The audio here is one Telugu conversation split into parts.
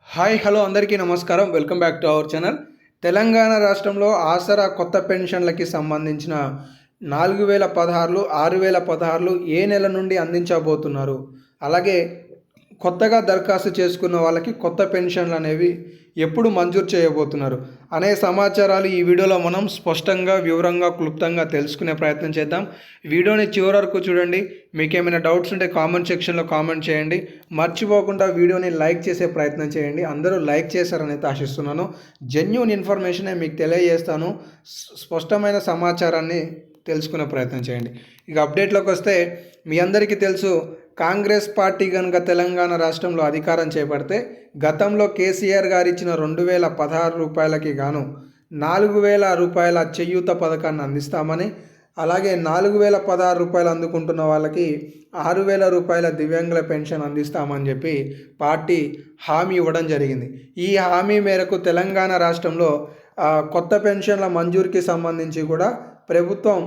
హాయ్ హలో అందరికీ నమస్కారం. Welcome back to our channel. Telangana రాష్ట్రంలో ఆసరా కొత్త పెన్షన్లకి సంబంధించిన 4016లు 6016లు ఏ నెల నుండి అందించబోతున్నారు, అలాగే కొత్తగా దరఖాస్తు చేసుకున్న వాళ్ళకి కొత్త పెన్షన్లు అనేవి ఎప్పుడు మంజూరు చేయబోతున్నారు అనే సమాచారాలు ఈ వీడియోలో మనం స్పష్టంగా వివరంగా క్లుప్తంగా తెలుసుకునే ప్రయత్నం చేద్దాం. వీడియోని చివరి వరకు చూడండి. మీకు ఏమైనా డౌట్స్ ఉంటే కామెంట్ సెక్షన్లో కామెంట్ చేయండి. మర్చిపోకుండా వీడియోని లైక్ చేసే ప్రయత్నం చేయండి. అందరూ లైక్ చేశారని అయితే ఆశిస్తున్నాను. జెన్యూన్ ఇన్ఫర్మేషనే మీకు తెలియజేస్తాను. స్పష్టమైన సమాచారాన్ని తెలుసుకునే ప్రయత్నం చేయండి. ఇక అప్డేట్లోకి వస్తే, మీ అందరికీ తెలుసు, కాంగ్రెస్ పార్టీ కనుక తెలంగాణ రాష్ట్రంలో అధికారం చేపడితే గతంలో కేసీఆర్ గారు ఇచ్చిన 2016 రూపాయలకి గాను 4000 రూపాయల చేయూత పథకాన్ని అందిస్తామని, అలాగే 4016 రూపాయలు అందుకుంటున్న వాళ్ళకి 6000 రూపాయల దివ్యాంగుల పెన్షన్ అందిస్తామని చెప్పి పార్టీ హామీ ఇవ్వడం జరిగింది. ఈ హామీ మేరకు తెలంగాణ రాష్ట్రంలో కొత్త పెన్షన్ల మంజూరుకి సంబంధించి కూడా ప్రభుత్వం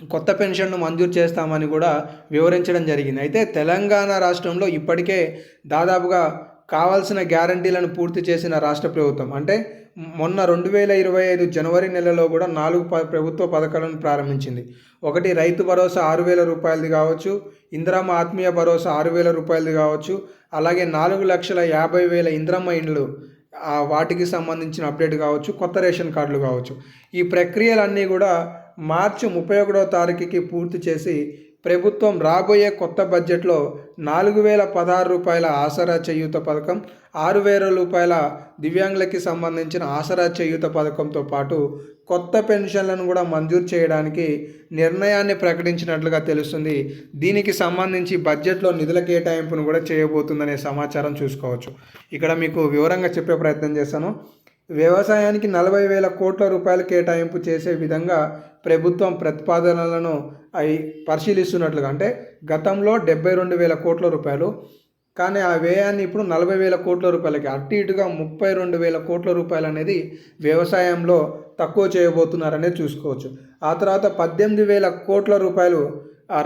కొత్త పెన్షన్ను మంజూరు చేస్తామని కూడా వివరించడం జరిగింది. అయితే తెలంగాణ రాష్ట్రంలో ఇప్పటికే దాదాపుగా కావాల్సిన గ్యారంటీలను పూర్తి చేసిన రాష్ట్ర ప్రభుత్వం. అంటే మొన్న 2025 జనవరి నెలలో కూడా 4 ప్రభుత్వ పథకాలను ప్రారంభించింది. ఒకటి రైతు భరోసా 6000 రూపాయలది కావచ్చు, ఇందిరమ్మ ఆత్మీయ భరోసా 6000 రూపాయలది కావచ్చు, అలాగే 4,50,000 ఇందిరమ్మ ఇండ్లు వాటికి సంబంధించిన అప్డేట్ కావచ్చు, కొత్త రేషన్ కార్డులు కావచ్చు. ఈ ప్రక్రియలన్నీ కూడా మార్చి 31వ తారీఖుకి పూర్తి చేసి ప్రభుత్వం రాబోయే కొత్త బడ్జెట్లో 4016 రూపాయల ఆసరా చేయూత పథకం, 6000 రూపాయల దివ్యాంగులకి సంబంధించిన ఆసరా చేయూత పథకంతో పాటు కొత్త పెన్షన్లను కూడా మంజూరు చేయడానికి నిర్ణయాన్ని ప్రకటించినట్లుగా తెలుస్తుంది. దీనికి సంబంధించి బడ్జెట్లో నిధుల కేటాయింపును కూడా చేయబోతుందనే సమాచారం చూసుకోవచ్చు. ఇక్కడ మీకు వివరంగా చెప్పే ప్రయత్నం చేస్తాను. వ్యవసాయానికి 40,000 కోట్ల రూపాయలు కేటాయింపు చేసే విధంగా ప్రభుత్వం ప్రతిపాదనలను పరిశీలిస్తున్నట్లుగా, అంటే గతంలో 72,000 కోట్ల రూపాయలు, కానీ ఆ వ్యయాన్ని ఇప్పుడు 40,000 కోట్ల రూపాయలకి అటు ఇటుగా 32,000 కోట్ల రూపాయలు అనేది వ్యవసాయంలో తక్కువ చేయబోతున్నారనేది చూసుకోవచ్చు. ఆ తర్వాత 18,000 కోట్ల రూపాయలు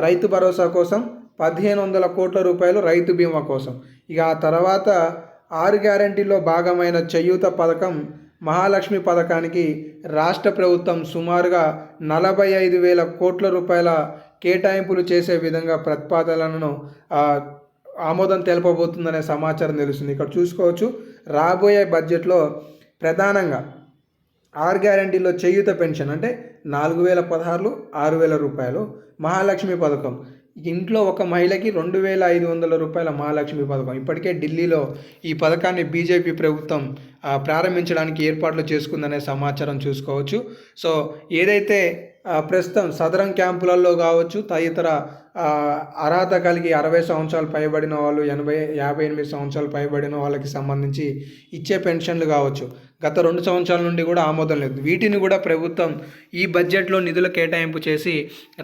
రైతు భరోసా కోసం, 1,500 కోట్ల రూపాయలు రైతు బీమా కోసం. ఇక ఆ తర్వాత 6 గ్యారంటీల్లో భాగమైన చేయూత పథకం మహాలక్ష్మి పథకానికి రాష్ట్ర ప్రభుత్వం సుమారుగా 45,000 కోట్ల రూపాయల కేటాయింపులు చేసే విధంగా ప్రతిపాదనలను ఆమోదం తెలపబోతుందనే సమాచారం తెలుస్తుంది. ఇక్కడ చూసుకోవచ్చు, రాబోయే బడ్జెట్లో ప్రధానంగా 6 గ్యారంటీల్లో చేయూత పెన్షన్ అంటే 4,016, 6,000 రూపాయలు, మహాలక్ష్మి పథకం ఇంట్లో ఒక మహిళకి 2,500 రూపాయల మహాలక్ష్మి పథకం. ఇప్పటికే ఢిల్లీలో ఈ పథకాన్ని బీజేపీ ప్రభుత్వం ప్రారంభించడానికి ఏర్పాట్లు చేసుకుందనే సమాచారం చూసుకోవచ్చు. సో ఏదైతే ప్రస్తుతం సదరం క్యాంపులలో కావచ్చు, తదితర అర్హత కలిగి 60 సంవత్సరాలు పైబడిన వాళ్ళు, 58 సంవత్సరాలు పైబడిన వాళ్ళకి సంబంధించి ఇచ్చే పెన్షన్లు కావచ్చు, గత 2 సంవత్సరాల నుండి కూడా ఆమోదం లేదు. వీటిని కూడా ప్రభుత్వం ఈ బడ్జెట్లో నిధుల కేటాయింపు చేసి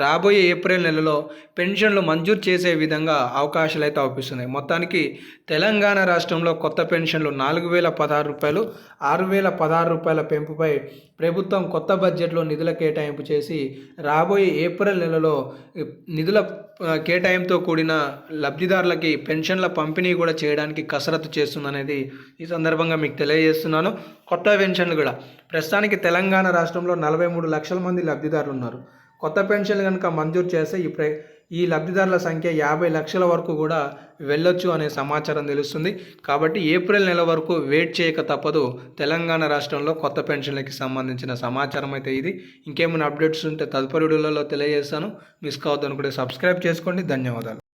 రాబోయే ఏప్రిల్ నెలలో పెన్షన్లు మంజూరు చేసే విధంగా అవకాశాలు అయితే అవుపిస్తున్నాయి. మొత్తానికి తెలంగాణ రాష్ట్రంలో కొత్త పెన్షన్లు 4,016 రూపాయలు, 6,016 రూపాయల పెంపుపై ప్రభుత్వం కొత్త బడ్జెట్లో నిధుల కేటాయింపు చేసి రాబోయే ఏప్రిల్ నెలలో నిధుల కేటాయింపుతో కూడిన లబ్ధిదారులకి పెన్షన్ల పంపిణీ కూడా చేయడానికి కసరత్తు చేస్తుందనేది ఈ సందర్భంగా మీకు తెలియజేస్తున్నాను. కొత్త పెన్షన్లు కూడా ప్రస్తుతానికి తెలంగాణ రాష్ట్రంలో 43 లక్షల మంది లబ్ధిదారులు ఉన్నారు. కొత్త పెన్షన్లు కనుక మంజూరు చేస్తే ఈ లబ్ధిదారుల సంఖ్య 50 లక్షల వరకు కూడా వెళ్ళొచ్చు అనే సమాచారం తెలుస్తుంది. కాబట్టి ఏప్రిల్ నెల వరకు వెయిట్ చేయక తప్పదు. తెలంగాణ రాష్ట్రంలో కొత్త పెన్షన్లకి సంబంధించిన సమాచారం అయితే ఇది. ఇంకేమైనా అప్డేట్స్ ఉంటే తదుపరి వీడియోలలో తెలియజేస్తాను. మిస్ కావద్దు అనుకుంటే సబ్స్క్రైబ్ చేసుకోండి. ధన్యవాదాలు.